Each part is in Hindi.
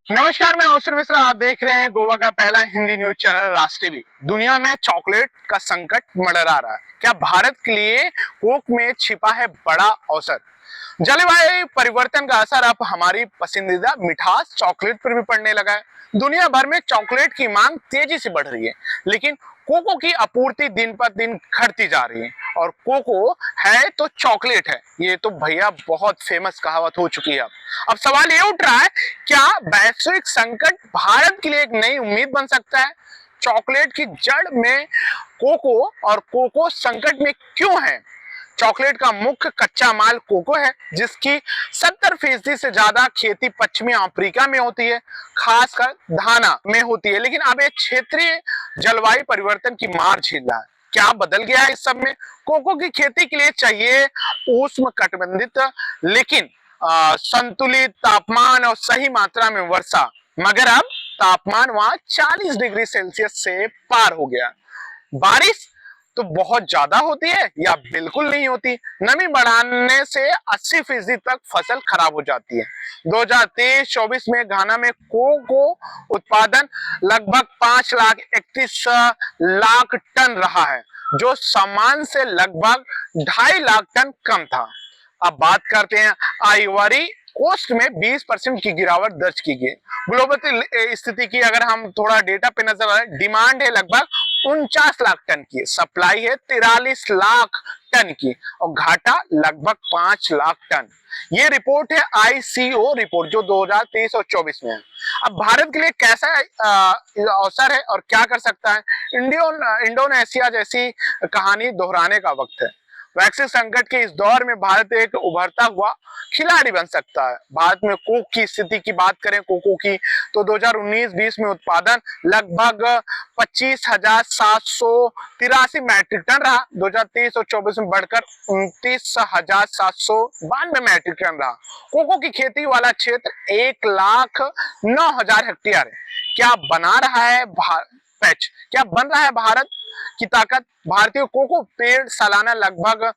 नमस्कार, मैं अवसर मिश्रा। आप देख रहे हैं गोवा का पहला हिंदी न्यूज चैनल राष्ट्रवी। दुनिया में चॉकलेट का संकट मंडरा रहा है। क्या भारत के लिए कोक में छिपा है बड़ा अवसर? जलवायु परिवर्तन का असर अब हमारी पसंदीदा मिठास चॉकलेट पर भी पड़ने लगा है। दुनिया भर में चॉकलेट की मांग तेजी से बढ़ रही है, लेकिन कोको की आपूर्ति दिन पर दिन घटती जा रही है। और कोको है तो चॉकलेट है, ये तो भैया बहुत फेमस कहावत हो चुकी है। अब सवाल ये उठ रहा है, क्या वैश्विक संकट भारत के लिए एक नई उम्मीद बन सकता है? चॉकलेट की जड़ में कोको, और कोको संकट में क्यों है? चॉकलेट का मुख्य कच्चा माल कोको है, जिसकी 70% से ज्यादा खेती पश्चिमी अफ्रीका में होती है, खासकर घाना में होती है। लेकिन अब एक क्षेत्रीय जलवायु परिवर्तन की मार झेल रहा है। क्या बदल गया है इस सब में? कोको की खेती के लिए चाहिए उष्ण कटिबंधित लेकिन संतुलित तापमान और सही मात्रा में वर्षा, मगर अब तापमान वहां 40 डिग्री सेल्सियस से पार हो गया। बारिश तो बहुत ज्यादा होती है या बिल्कुल नहीं होती। नमी बढ़ाने से 80% तक फसल खराब हो जाती है। 2023-24 में घाना में कोको उत्पादन लगभग 5,31,00,000 टन रहा है, जो सामान्य से लगभग 2.5 लाख टन कम था। अब बात करते हैं आइवरी कोस्ट में 20% की गिरावट दर्ज की गई। ग्लोबल स्थिति की अगर हम थोड़ा डेटा पे नजर आए, डिमांड है लगभग 49 लाख टन की, सप्लाई है 43 लाख टन की, और घाटा लगभग 5 लाख टन। ये रिपोर्ट है आईसीओ रिपोर्ट, जो 2023 और 24 में है। अब भारत के लिए कैसा अवसर है और क्या कर सकता है? इंडोनेशिया जैसी कहानी दोहराने का वक्त है। वैक्सीन संकट के इस दौर में भारत एक उभरता हुआ खिलाड़ी बन सकता है। भारत में कोक की स्थिति की बात करें, कोको की, तो 2019-20 में उत्पादन लगभग 25,783 मैट्रिक टन रहा। 2023 और 24 में बढ़कर 29,792 मैट्रिक टन रहा। कोको की खेती वाला क्षेत्र 1,09,000 हेक्टेयर है। क्या बना रहा है क्या बन रहा है भारत की ताकत? भारतीय कोको पेड़ सालाना लगभग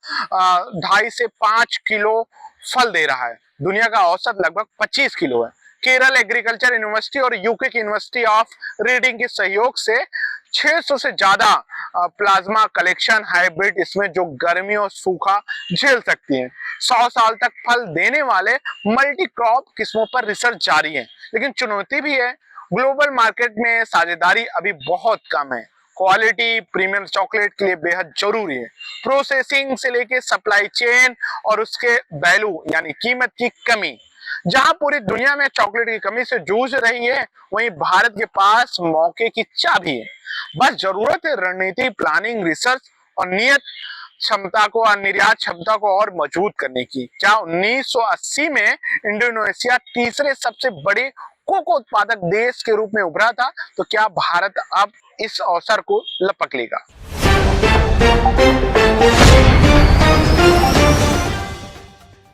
2.5 से 5 किलो फल दे रहा है। दुनिया का औसत लगभग 25 किलो है। केरल एग्रीकल्चर यूनिवर्सिटी और यूके की यूनिवर्सिटी ऑफ रीडिंग के सहयोग से 600 से ज्यादा प्लाज्मा कलेक्शन हाइब्रिड इसमें, जो गर्मी और सूखा झेल सकती हैं। 100 साल तक फल देने वाले मल्टी क्रॉप किस्मों पर रिसर्च जारी है, लेकिन चुनौती भी है। ग्लोबल मार्केट में साझेदारी अभी बहुत कम है। क्वालिटी प्रीमियम चॉकलेट के लिए बेहद जरूरी है। प्रोसेसिंग से लेके सप्लाई चेन और उसके वैल्यू यानी कीमत की कमी। जहां पूरी दुनिया में चॉकलेट की कमी से जूझ रही है, वहीं भारत के पास मौके की चाबी है। बस जरूरत है रणनीति, प्लानिंग, रिसर्च और नियत क्षमता को और निर्यात क्षमता को और मजबूत करने की। क्या 1980 में इंडोनेशिया तीसरे सबसे बड़े कोको उत्पादक देश के रूप में उभरा था, तो क्या भारत अब इस अवसर को लपक लेगा?